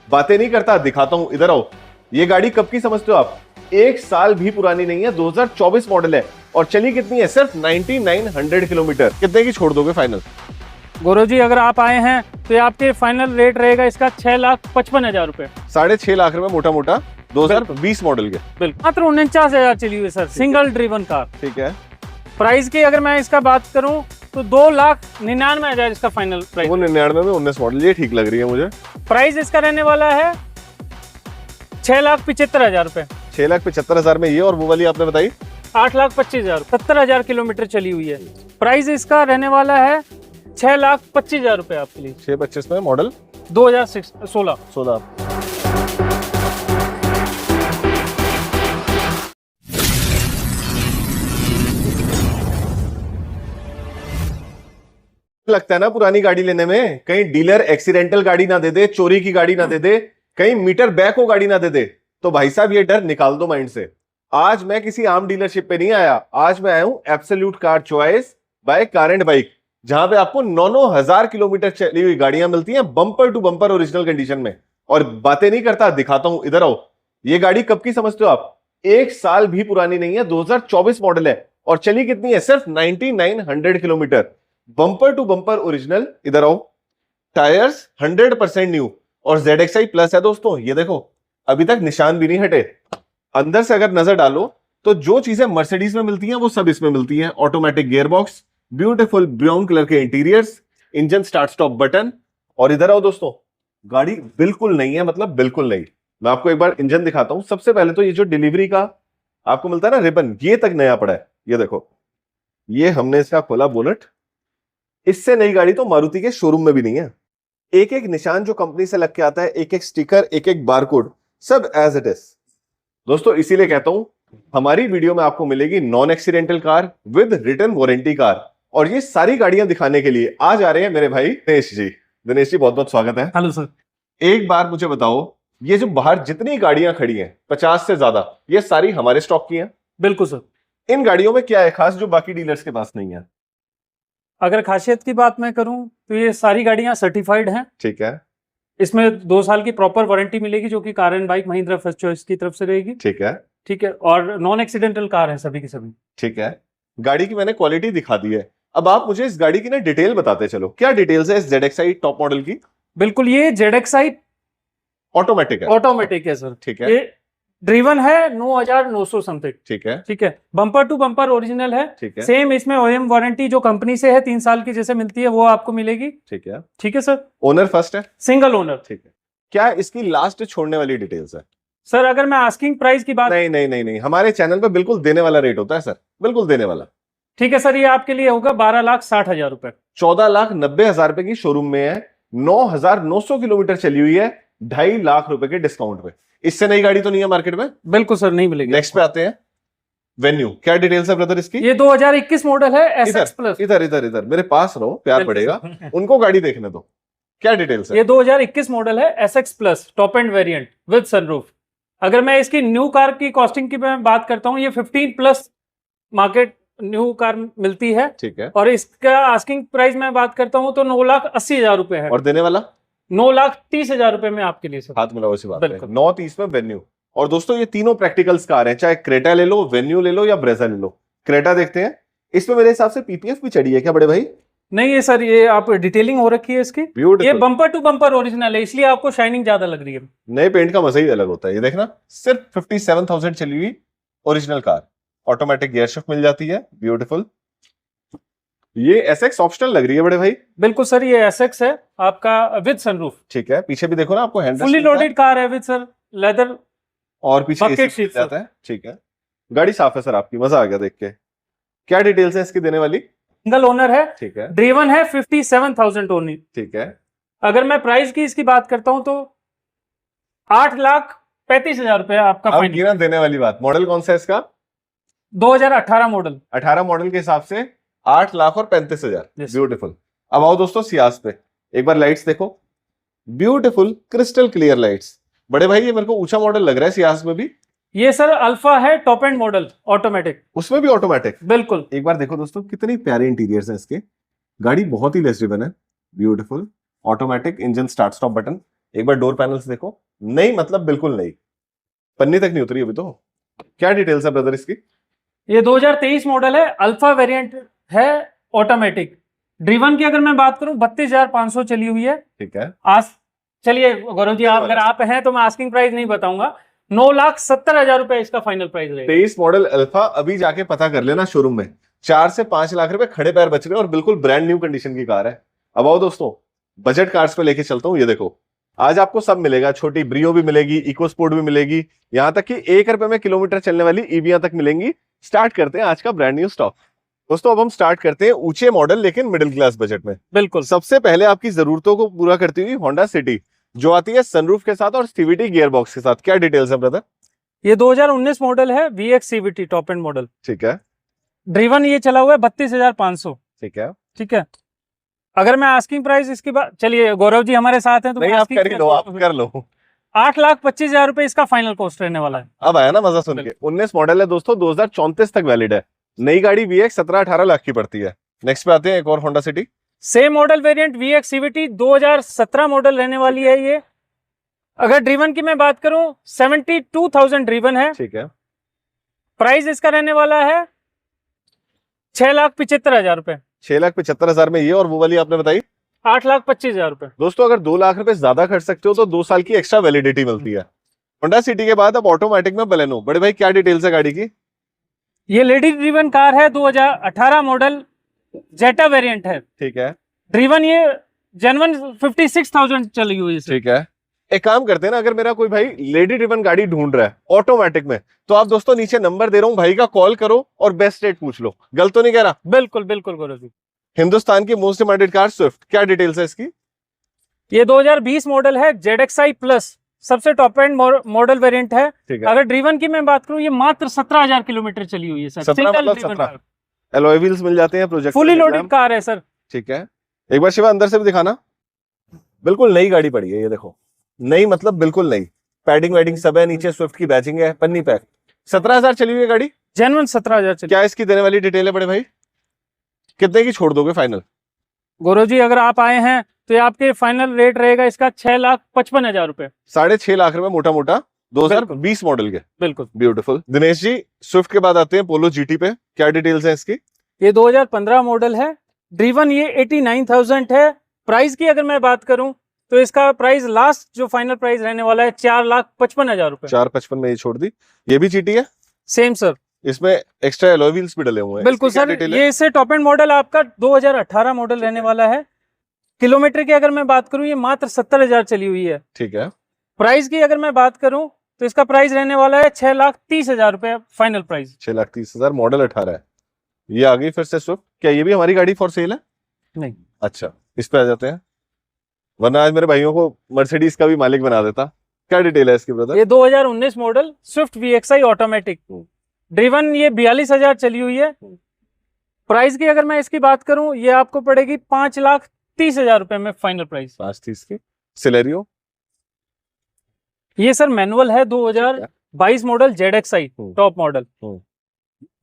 बातें नहीं करता, दिखाता हूं, इधर आओ। ये गाड़ी कब की समझते हो आप? 1 साल भी पुरानी नहीं है, 2024 मॉडल है और चली कितनी है? सिर्फ 9900 किलोमीटर। कितने की छोड़ दोगे फाइनल? गुरुजी अगर आप आए हैं तो ये आपके फाइनल रेट रहेगा इसका 6,55,000 रुपए। 6.5 लाख रुपए मोटा मोटा 2020 मॉडल के। बिल्कुल, मात्र 49,000 चली हुई सर, सिंगल ड्रिवन कार। ठीक है, प्राइस की अगर मैं इसका बात करूं तो 2,99,000 इसका फाइनल प्राइस। वो 99 में 19 मॉडल, ये ठीक लग रही है मुझे। प्राइस इसका रहने वाला है 6,75,000 रुपए। 6,75,000 में ये, और वो वाली आपने बताई 8,25,000, 70,000 किलोमीटर चली हुई है। प्राइस इसका रहने वाला है 6,25,000 रुपए आपके लिए। 625 में मॉडल 2016। लगता है ना पुरानी गाड़ी लेने में कहीं डीलर एक्सीडेंटल गाड़ी ना दे दे, चोरी की गाड़ी ना दे दे, कहीं मीटर बैक हो गाड़ी ना दे दे। तो भाई साहब ये डर निकाल दो माइंड से। आज मैं किसी आम डीलरशिप पे नहीं आया, आज मैं आया हूं absolute car choice by car and bike, जहां पे आपको 9-9 हजार किलोमीटर चली हुई गाड़ियां मिलती हैं bumper to bumper original condition में। और बातें नहीं करता, दिखाता हूं, इधर आओ। ये गाड़ी कब की समझते हो आप? 1 साल भी पुरानी नहीं है, 2024 मॉडल है और चली कितनी है? सिर्फ 9900 kilometre, bumper to bumper original. इधर आओ। टायर्स 100% न्यू और ZXi प्लस है दोस्तों। ये देखो, अभी तक निशान भी नहीं हटे। अंदर से अगर नजर डालो तो जो चीजें मर्सिडीज में मिलती हैं वो सब इसमें मिलती हैं। Automatic gearbox, beautiful brown colour के interiors, engine start stop button. और इधर आओ दोस्तों, गाड़ी बिल्कुल नहीं है, मतलब बिल्कुल नहीं। मैं आपको एक बार इंजन दिखाता हूं। सबसे पहले तो ये जो डिलीवरी का आपको मिलता है ना रिबन, ये तक नया पड़ा है। ये देखो, ये हमने इसका खोला बोनट। इससे नई गाड़ी तो मारुति के शोरूम में भी नहीं है। एक एक निशान जो कंपनी से लग के आता है, एक एक स्टिकर, एक एक बारकोड, सब एज इट इज दोस्तों। इसीलिए कहता हूं हमारी वीडियो में आपको मिलेगी non accidental car with return warranty car. और ये सारी गाड़ियां दिखाने के लिए आज आ रहे हैं मेरे भाई दिनेश जी। दिनेश जी बहुत बहुत स्वागत है। Hello sir. एक बार मुझे बताओ, ये जो बाहर जितनी गाड़ियां खड़ी हैं 50 से ज्यादा, ये सारी हमारे स्टॉक की हैं? बिल्कुल सर। इन गाड़ियों में क्या है खास जो बाकी डीलर्स के पास नहीं है? अगर खासियत की बात मैं करूं तो ये सारी गाड़ियां सर्टिफाइड हैं। ठीक है, इसमें 2 साल की प्रॉपर वारंटी मिलेगी जो कि car and bike Mahindra first choice की तरफ से रहेगी। ठीक है, ठीक है, और नॉन एक्सीडेंटल कार है सभी की सभी। ठीक है। गाड़ी की मैंने क्वालिटी दिखा दी है, अब आप मुझे इस गाड़ी की ना डिटेल बताते चलो। क्या डिटेल्स है इस ZXi टॉप मॉडल की? बिल्कुल, ये ZXi ऑटोमेटिक है। ऑटोमेटिक है सर। ठीक है, ये ड्रिवन है 9,900 समथिंग। ठीक है, ठीक है, बम्पर टू बम्पर ओरिजिनल है। ठीक है, सेम इसमें OEM वारंटी जो कंपनी से है 3 साल की जैसे मिलती है वो आपको मिलेगी। ठीक है। ठीक है सर। ओनर फर्स्ट है? Single owner. ठीक है। क्या इसकी लास्ट छोड़ने वाली डिटेल्स है? सर अगर मैं आस्किंग प्राइस की बात, नहीं नहीं नहीं नहीं, हमारे चैनल पे बिल्कुल देने वाला रेट होता है सर, बिल्कुल देने वाला। ठीक है सर, ये आपके लिए होगा 12,60,000 रुपए। 14,90,000 रुपए की शोरूम में है, 9,900 किलोमीटर चली हुई है, 2.5 लाख रुपए के डिस्काउंट पे। इससे नई गाड़ी तो नहीं है मार्केट में? बिल्कुल सर, नहीं मिलेगी। नेक्स्ट पे आते हैं, वेन्यू। क्या डिटेल्स है ब्रदर इसकी? ये 2021 मॉडल है SX प्लस। इधर इधर इधर मेरे पास रहो, प्यार पड़ेगा। उनको गाड़ी देखने दो। क्या डिटेल्स है? ये 2021 मॉडल है SX plus top end variant with sunroof. अगर मैं इसकी न्यू कार की कॉस्टिंग की मैं बात करता हूं, ये 15 प्लस मार्केट न्यू कार मिलती है। ठीक है। और इसका आस्किंग प्राइस मैं बात करता हूं तो 9,80,000 रुपए है। और देने वाला 9,30,000 रुपए में आपके लिए सर। हाथ मिलाओ इसी बात पे। बिल्कुल। 930 में वेन्यू। और दोस्तों ये तीनों प्रैक्टिकल्स कार हैं, चाहे क्रेटा ले लो, वेन्यू ले लो या ब्रेजा ले लो। क्रेटा देखते हैं, इसमें मेरे हिसाब से PPF भी चढ़ी है क्या बड़े भाई? नहीं है सर, ये आप डिटेलिंग हो रखी है इसकी। ये beautiful. Bumper to bumper original है, इसलिए आपको शाइनिंग ज्यादा लग रही है। नए पेंट का मजा ही अलग होता है। ये देखना, सिर्फ 57,000 चली हुई original car, automatic gear shift मिल जाती है। ब्यूटीफुल। ये SX ऑप्शनल लग रही है बड़े भाई। बिल्कुल सर, ये SX है आपका विद सनरूफ। ठीक है, पीछे भी देखो ना आपको हैंड फुली लोडेड कार है विद सर लेदर और पीछे bucket AC seats जाता है। ठीक है, गाड़ी साफ है सर आपकी, मजा आ गया देख के। क्या डिटेल्स है इसकी देने वाली? सिंगल ओनर है। ठीक है, ड्रिवन है 57,000 ओनली। ठीक है। अगर मैं प्राइस की इसकी बात करता हूं तो 8,35,000 रुपए आपका अब फाइनल। गिरा देने वाली बात। मॉडल कौन सा है इसका? 2018 मॉडल। 18 मॉडल के हिसाब से 8,35,000। Yes. ब्यूटीफुल। अब आओ दोस्तों सियाज पे, एक बार लाइट्स देखो, ब्यूटीफुल क्रिस्टल क्लियर लाइट्स। बड़े भाई ये मेरे को ऊंचा मॉडल लग रहा है सियाज में भी। ये सर अल्फा है टॉप एंड मॉडल ऑटोमेटिक। उसमें भी ऑटोमेटिक? बिल्कुल। एक बार देखो दोस्तों कितनी प्यारे इंटीरियर्स हैं इसके। गाड़ी बहुत ही लेस ड्रिवन है। Beautiful automatic engine start stop button. एक बार डोर पैनल्स देखो, नई मतलब बिल्कुल नई, पन्नी तक नहीं उतरी अभी तो। क्या डिटेल्स है ब्रदर इसकी? ये 2023 मॉडल है, अल्फा वेरिएंट है, ऑटोमेटिक। ड्रिवन की अगर मैं बात करूं 32,500 चली हुई है। ठीक है, आज चलिए गौरव जी, आप अगर आप हैं तो मैं आस्किंग प्राइस नहीं बताऊंगा, 9,70,000 रुपए इसका फाइनल प्राइस रहेगा। 23 मॉडल अल्फा अभी जाके पता कर लेना शोरूम में, 4 से 5 लाख रुपए खड़े पैर बच रहे हैं और बिल्कुल ब्रांड न्यू कंडीशन की कार है। अब आओ दोस्तों, बजट कार्स पे लेके चलता हूं। ये देखो, आज आपको सब मिलेगा, छोटी ब्रियो भी मिलेगी, इको स्पोर्ट भी मिलेगी, यहां तक कि 1 रुपए में किलोमीटर चलने वाली ईवियां तक मिलेंगी। स्टार्ट करते हैं आज का ब्रांड न्यू स्टॉक। दोस्तों अब हम स्टार्ट करते हैं ऊंचे मॉडल लेकिन मिडिल क्लास बजट में। बिल्कुल। सबसे पहले आपकी जरूरतों को पूरा करती हुई होंडा सिटी, जो आती है सनरूफ के साथ और सीवीटी गियर बॉक्स के साथ। क्या डिटेल्स है ब्रदर? ये 2019 मॉडल है, VX CVT top and model. ठीक है, ड्रिवन ये चला हुआ है 32,500। ठीक है, ठीक है। अगर मैं आस्किंग प्राइस इसकी बात, चलिए गौरव जी हमारे साथ हैं तो नहीं मैं आप asking कर ही price लो, आप बताऊं। कर लो। 8,25,000 रुपए इसका फाइनल कॉस्ट रहने वाला है। अब आया ना मजा सुन के। 19 मॉडल है दोस्तों, 2034 तक वैलिड है। नई गाड़ी VX 17-18 लाख की पड़ती है। नेक्स्ट पे आते हैं एक और Honda city. Same model variant VX CVT 2017 model रहने वाली है ये। अगर ड्रिवन की मैं बात करूं 72,000 ड्रिवन है। ठीक है, प्राइस इसका रहने वाला है 6,75,000 रुपए। 6,75,000 में ये, और वो वाली आपने बताई 8,25,000 रुपए। दोस्तों। अगर 2 लाख रुपए ज्यादा खर्च सकते हो तो 2 साल की एक्स्ट्रा वैलिडिटी मिलती है। होंडा सिटी के बाद अब ऑटोमेटिक में बलेनो। बड़े भाई क्या डिटेल्स है गाड़ी की? ये लेडी ड्रिवन कार है, 2018 मॉडल, जेटा वेरिएंट है। ठीक है, ड्रिवन ये जेन्युइन 56,000 चली हुई है। ठीक है। एक काम करते हैं ना, अगर मेरा कोई भाई लेडी ड्रिवन गाड़ी ढूंढ रहा है ऑटोमेटिक में, तो आप दोस्तों नीचे नंबर दे रहा हूं, भाई का कॉल करो और बेस्ट रेट पूछ लो। गलत तो नहीं कह रहा? बिल्कुल बिल्कुल गौरव जी। हिंदुस्तान की मोस्ट डिमांडेड कार स्विफ्ट, क्या डिटेल्स है इसकी? ये 2020 मॉडल है, ZXi प्लस, सबसे टॉप एंड मॉडल वेरिएंट है। ठीक है, अगर ड्रिवन की मैं बात करूं ये मात्र 17,000 किलोमीटर चली हुई है सर। 17 मतलब 17। एलॉय व्हील्स मिल जाते हैं, प्रोजेक्ट फुली लोडेड कार है सर। ठीक है, एक बार शिवा अंदर से भी दिखाना। बिल्कुल नई गाड़ी पड़ी है ये देखो, नई मतलब बिल्कुल नई, पैडिंग वैडिंग सब है, नीचे स्विफ्ट की बैचिंग है, पन्नी पैक। 17,000 चली हुई है गाड़ी, जेन्युइन 17,000 चली। क्या इसकी देने वाली डिटेल है बड़े भाई? कितने की छोड़ दोगे फाइनल? गौरव जी अगर आप आए हैं तो ये आपके फाइनल रेट रहेगा इसका 6,55,000 रुपए। 6.5 लाख रुपए मोटा मोटा, 2020 मॉडल के। बिल्कुल। ब्यूटीफुल। दिनेश जी स्विफ्ट के बाद आते हैं पोलो GT पे, क्या डिटेल्स है इसकी? ये 2015 मॉडल है, ड्रिवन ये 89,000 है। प्राइस की अगर मैं बात करूं तो इसका प्राइस लास्ट जो फाइनल प्राइस रहने वाला है 4,55,000 रुपए। 4.55 में ये छोड़ दी। ये भी GT है? Same sir. इसमें एक्स्ट्रा एलॉय व्हील्स भी डले हुए हैं। बिल्कुल इसकी क्या सर, डिटेल है? ये इससे टॉप एंड मॉडल आपका 2018 मॉडल रहने वाला है। किलोमीटर की अगर मैं बात करूं ये मात्र 70,000 चली हुई है। ठीक है, प्राइस की अगर मैं बात करूं तो इसका प्राइस रहने वाला है 6,30,000 रुपए फाइनल प्राइस। 6,30,000, मॉडल 18 है। ये आ गई फिर से स्विफ्ट। क्या ये भी हमारी गाड़ी फॉर सेल है? नहीं। अच्छा, इस पे आ जाते हैं, वरना आज मेरे भाइयों को मर्सिडीज का भी मालिक बना देता। क्या डिटेल है इसकी ब्रदर? ये 2019 model Swift VXi automatic, driven ये 42,000 चली हुई है। प्राइस की अगर मैं इसकी बात करूं ये आपको पड़ेगी 5,30,000 रुपए में फाइनल प्राइस। 5.30 की। सिलेरियो ये सर मैनुअल है, 2022 मॉडल ZXi टॉप मॉडल,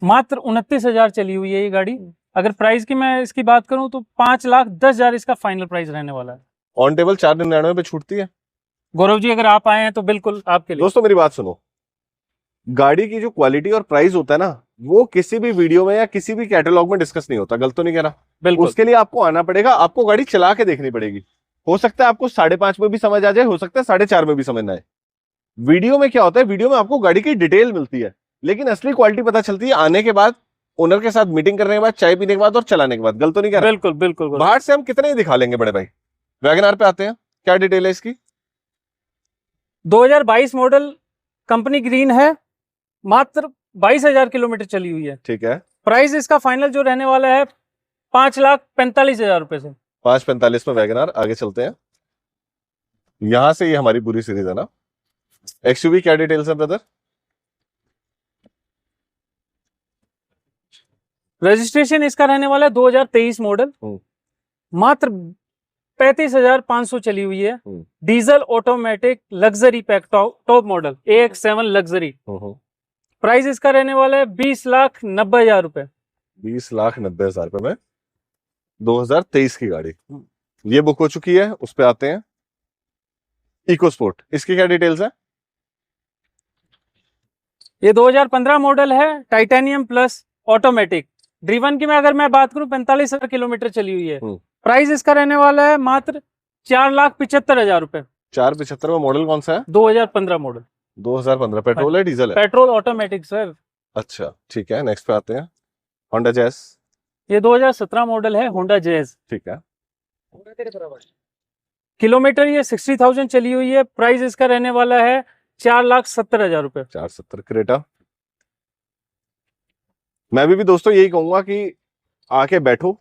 मात्र 29,000 चली हुई है ये गाड़ी। अगर प्राइस की मैं इसकी बात करूं तो 5,10,000 इसका फाइनल प्राइस रहने वाला है। ऑन टेबल 499 पे छूटती है। गौरव जी अगर आप आए हैं तो बिल्कुल आपके लिए। दोस्तों मेरी बात सुनो, गाड़ी की जो क्वालिटी और प्राइस होता है ना, वो किसी भी वीडियो में या किसी भी कैटलॉग में डिस्कस नहीं होता। गलत तो नहीं कह रहा? बिल्कुल। उसके लिए आपको आना पड़ेगा, आपको गाड़ी चला के देखनी पड़ेगी। हो सकता है आपको 5.5 में भी समझ आ जाए, हो सकता है 4.5 में भी समझ ना आए। वीडियो में क्या होता है, वीडियो में आपको गाड़ी की डिटेल मिलती है, लेकिन असली क्वालिटी पता चलती है आने के बाद, ओनर के साथ मीटिंग करने के बाद, चाय पीने के बाद और चलाने के बाद। गलत तो नहीं कह रहा? बिल्कुल बिल्कुल। बाहर से हम कितने ही दिखा लेंगे बड़े भाई। वैगनआर पे आते हैं, क्या डिटेल है इसकी? 2022 मॉडल कंपनी ग्रीन है, मात्र 22,000 किलोमीटर चली हुई है। ठीक है, प्राइस इसका फाइनल जो रहने वाला है 5,45,000 रुपए से। 5.45 में वैगनआर। आगे चलते हैं, यहां से ये हमारी पूरी सीरीज है ना। XUV क्या डिटेल्स है ब्रदर? रजिस्ट्रेशन इसका रहने वाला है 2023 मॉडल, मात्र 35,500 चली हुई है। Diesel automatic luxury pack top model AX7 luxury. Price इसका रहने वाला है 20,90,000 रुपए। 20,90,000 रुपए में 2023 की गाड़ी। ये बुक हो चुकी है, उस पे आते हैं। इको स्पोर्ट, इसकी क्या डिटेल्स है? ये 2015 मॉडल है, टाइटेनियम प्लस ऑटोमेटिक ड्रिवन की। मैं अगर मैं बात करूं 45,000 किलोमीटर चली हुई है। प्राइस इसका रहने वाला है मात्र 4,75,000 रुपए। 475 में मॉडल कौन सा है? 2015 मॉडल। 2015 पेट्रोल है डीजल है? Petrol automatic sir. अच्छा ठीक है, नेक्स्ट पे आते हैं। होंडा जैज, ये 2017 मॉडल है, होंडा जैज। ठीक है। किलोमीटर ये 60,000 चली हुई है। प्राइस इसका रहने वाला है 4,70,000 रुपए। 470 क्रेटा। मैं भी दोस्तों यही कहूंगा कि आके बैठो,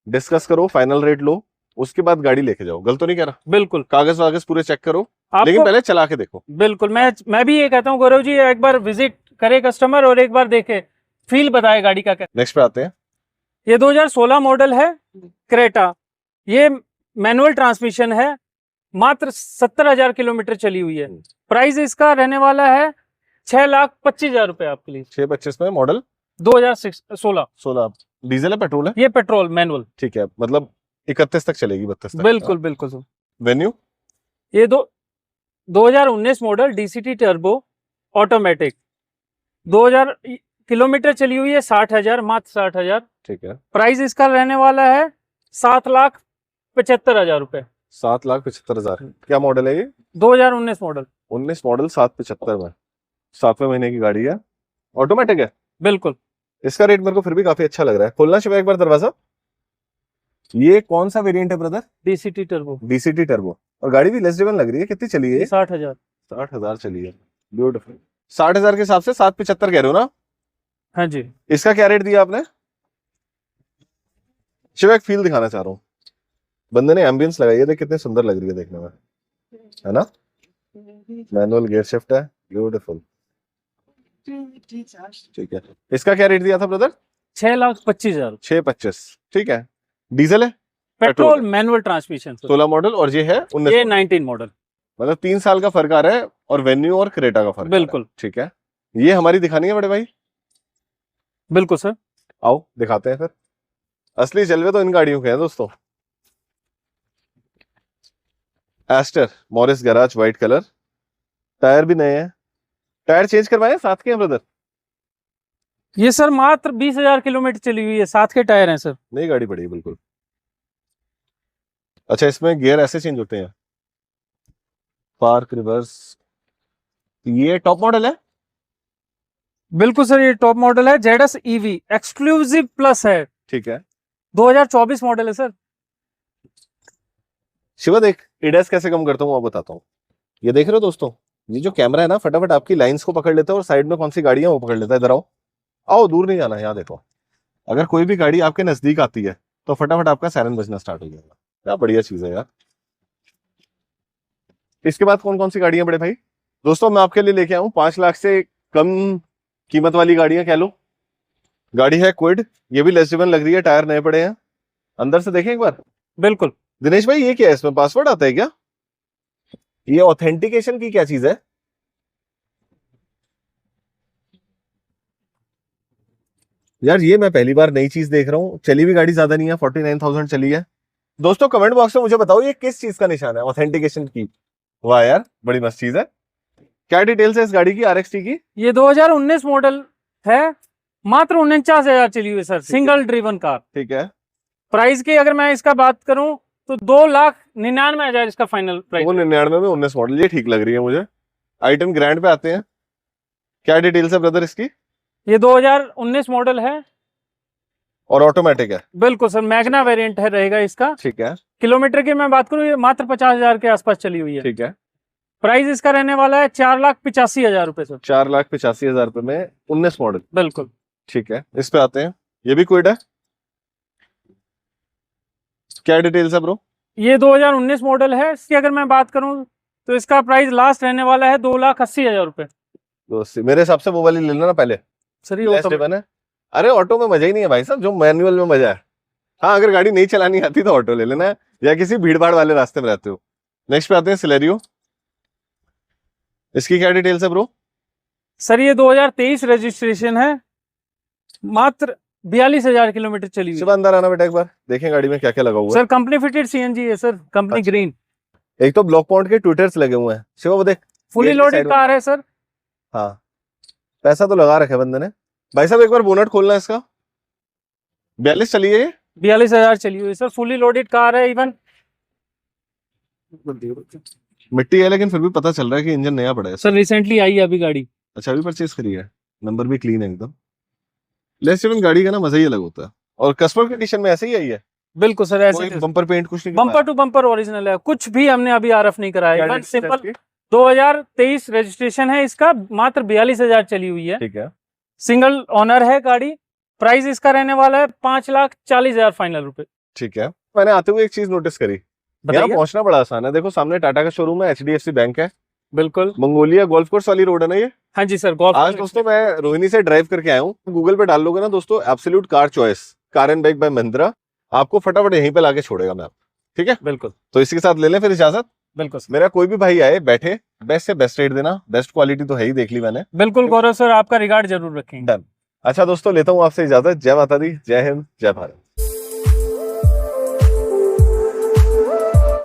डिस्कस करो, फाइनल रेट लो, उसके बाद गाड़ी लेके जाओ। गलत तो नहीं कह रहा? बिल्कुल। कागज वागज पूरे चेक करो, आपको लेकिन पहले चला के देखो। बिल्कुल, मैं भी ये कहता हूँ गौरव जी, एक बार विजिट करे कस्टमर और एक बार देखे, फील बताए गाड़ी का। नेक्स्ट पे आते हैं। ये 2016 मॉडल है, क्रेटा। ये मैनुअल ट्रांसमिशन है, मात्र 70,000 किलोमीटर चली हुई है। प्राइस इसका रहने वाला है 6,25,000 रुपए आपके लिए। 625 में मॉडल 2016। 16 डीजल है पेट्रोल है? ये पेट्रोल मैनुअल। ठीक है, मतलब 31 तक चलेगी, 32 तक। बिल्कुल बिल्कुल सर। वेन्यू ये 2019 model DCT turbo automatic. 2000 kilometre चली हुई है, 60,000, मात्र 60,000। ठीक है। प्राइस इसका रहने वाला है 7,75,000 रुपए। 7,75,000। क्या मॉडल है ये? 2019 मॉडल। 19 मॉडल 775 में, 7वें महीने की गाड़ी है, ऑटोमेटिक है। बिल्कुल। इसका रेट मेरे को फिर भी काफी अच्छा लग रहा है। खोलना शिवा एक बार दरवाजा। ये कौन सा वेरिएंट है brother? DCT turbo. DCT turbo. और गाड़ी भी लेस ड्रिवन लग रही है। कितनी चली है? 60,000। 60,000 चली है। ब्यूटीफुल। 60,000 के हिसाब से 775 कह रहे हो ना? हाँ जी। इसका क्या रेट दिया आपने? शिवा एक फील दिखाना चाह रहा हूँ। बंदे ने एम्बियंस लगाई है, देख कितनी सुंदर लग रही है देखने में, है ना? मैनुअल गियर शिफ्ट है, ब्यूटीफुल। ठीक है। इसका क्या रेट दिया था ब्रदर? 6,25,000। 625। ठीक है। डीजल है? Petrol manual transmission. 16 मॉडल और ये है 19। ये 19 मॉडल। मतलब 3 साल का फर्क आ रहा है, और वेन्यू और क्रेटा का फर्क। बिल्कुल। ठीक है। ये हमारी दिखानी है बड़े भाई? बिल्कुल सर। आओ दिखाते हैं फिर। असली जलवे तो इन गाड़ियों के हैं दोस्तों। Astor Morris garage, white colour, tyre भी नए हैं। टायर चेंज करवाए साथ के हैं ब्रदर? ये सर मात्र 20,000 किलोमीटर चली हुई है, साथ के टायर हैं सर। नई गाड़ी पड़ी है बिल्कुल। अच्छा, इसमें गियर ऐसे चेंज होते हैं? Park reverse. ये टॉप मॉडल है? बिल्कुल सर, ये टॉप मॉडल है। जेडस ईवी एक्सक्लूसिव प्लस है। ठीक है। 2024 मॉडल है सर। शिवा देख, एडस कैसे कम करता हूँ वो बताता हूँ। ये देख रहे हो दोस्तों, ये जो कैमरा है ना, फटाफट आपकी लाइंस को पकड़ लेता है और साइड में कौन सी गाड़ियां वो पकड़ लेता है। इधर आओ, आओ, दूर नहीं जाना है। यहाँ देखो, अगर कोई भी गाड़ी आपके नजदीक आती है तो फटाफट आपका सायरन बजना स्टार्ट हो जाएगा। क्या बढ़िया चीज है यार। इसके बाद कौन कौन सी गाड़ियां बड़े भाई? दोस्तों मैं आपके लिए लेके आऊं 5 लाख से कम कीमत वाली गाड़ियां कह लो। गाड़ी है क्विड, ये भी लेस ड्रिवन लग रही है, टायर नए पड़े हैं। अंदर से देखें एक बार। बिल्कुल। दिनेश भाई ये क्या है, इसमें पासवर्ड आता है क्या? ये ऑथेंटिकेशन की क्या चीज है? यार ये मैं पहली बार नई चीज देख रहा हूँ। चली भी गाड़ी ज्यादा नहीं है, 49,000 चली है। दोस्तों कमेंट बॉक्स में मुझे बताओ ये किस चीज का निशान है, ऑथेंटिकेशन की? वाह यार, बड़ी मस्त चीज है। क्या डिटेल्स है इस गाड़ी की, RXT की? ये 2019 मॉडल है, मात्र 49,000 चली हुई सर, सिंगल ड्रिवन कार। ठीक है। प्राइस की अगर मैं इसका बात करूं तो 2,99,000 इसका फाइनल प्राइस। 99 में 19 मॉडल, ये ठीक लग रही है मुझे। आइटन ग्रैंड पे आते हैं। क्या डिटेल्स है ब्रदर इसकी? ये 2019 मॉडल है और ऑटोमेटिक है? बिल्कुल सर, मैग्ना वेरिएंट है रहेगा इसका। ठीक है। किलोमीटर की मैं बात करूं, ये मात्र 50,000 के आसपास चली हुई है। ठीक है। प्राइस इसका रहने वाला है 4,85,000 रुपए सर। 4,85,000 रुपए में 19 मॉडल। बिल्कुल। ठीक है, इस पे आते हैं। ये भी क्विड है? क्या डिटेल्स है ब्रो? ये 2019 मॉडल है। इसकी अगर मैं बात करूं तो इसका प्राइस लास्ट रहने वाला है 2,80,000 रुपए। दोस्त मेरे हिसाब से वो वाली ले लेना ना पहले। सर लेस ड्रिवन है। अरे ऑटो में मजा ही नहीं है भाई साहब, जो मैनुअल में मजा है। हाँ, अगर गाड़ी नहीं चलानी आती तो ऑटो ले लेना है, या किसी भीड़ भाड़ वाले रास्ते में रहते हो। नेक्स्ट पे आते हैं सिलेरियो। इसकी क्या डिटेल्स है ब्रो? सर ये 2023 रजिस्ट्रेशन है, मात्र 42,000 किलोमीटर चली हुई। सुबह अंदर आना बेटा, एक बार देखें गाड़ी में क्या क्या लगा हुआ है। सर कंपनी फिटेड सीएनजी है सर, कंपनी अच्छा। ग्रीन। एक तो ब्लॉक पॉइंट के ट्विटर्स लगे हुए हैं, शिवा वो देख। फुली ये लोडेड side में- कार है सर। हाँ, पैसा तो लगा रखे बंदे ने। भाई साहब एक बार बोनट खोलना है इसका। 42 चली है ये? 42,000 चली हुई सर, फुली लोडेड कार है। इवन मिट्टी है लेकिन फिर भी पता चल रहा है कि इंजन नया पड़ा है। सर रिसेंटली आई है अभी गाड़ी। अच्छा, अभी परचेज करी है, नंबर भी क्लीन है एकदम। लेस सेवन गाड़ी का ना मजा ही अलग होता है। और कस्टमर कंडीशन में ऐसे ही आई है, बिल्कुल सर, ऐसे कोई बम्पर पेंट कुछ नहीं बम्पर टू बम्पर ओरिजिनल है, कुछ भी हमने अभी आरएफ नहीं कराया। करवाया? इवन सिंपल 2023 रजिस्ट्रेशन है इसका, मात्र 42,000 चली हुई है। ठीक है। सिंगल ओनर है गाड़ी। प्राइस इसका रहने वाला है 5,40,000 फाइनल रुपए। ठीक है। मैंने आते हुए एक चीज नोटिस करी, यहाँ बताइए। पहुंचना बड़ा आसान है। देखो सामने टाटा का शोरूम है, HDFC बैंक है, बिल्कुल। मंगोलिया गोल्फ कोर्स वाली रोड है ना ये। हाँ जी सर, गोल्फ। आज दोस्तों मैं रोहिणी से ड्राइव करके आया हूँ। गूगल पे डाल लोगे ना दोस्तों absolute car choice car and bike by Mahindra, आपको फटाफट यहीं पे लाके छोड़ेगा मैप। ठीक है, बिल्कुल तो इसी के साथ ले लें फिर इजाजत। बिल्कुल सर। मेरा कोई भी भाई आए बैठे, बेस्ट से बेस्ट रेट देना, बेस्ट क्वालिटी तो है ही, देख ली मैंने। बिल्कुल गौरव सर, आपका रिगार्ड जरूर रखेंगे। डन। अच्छा दोस्तों, लेता हूँ आपसे इजाजत। जय माता दी, जय हिंद, जय भारत।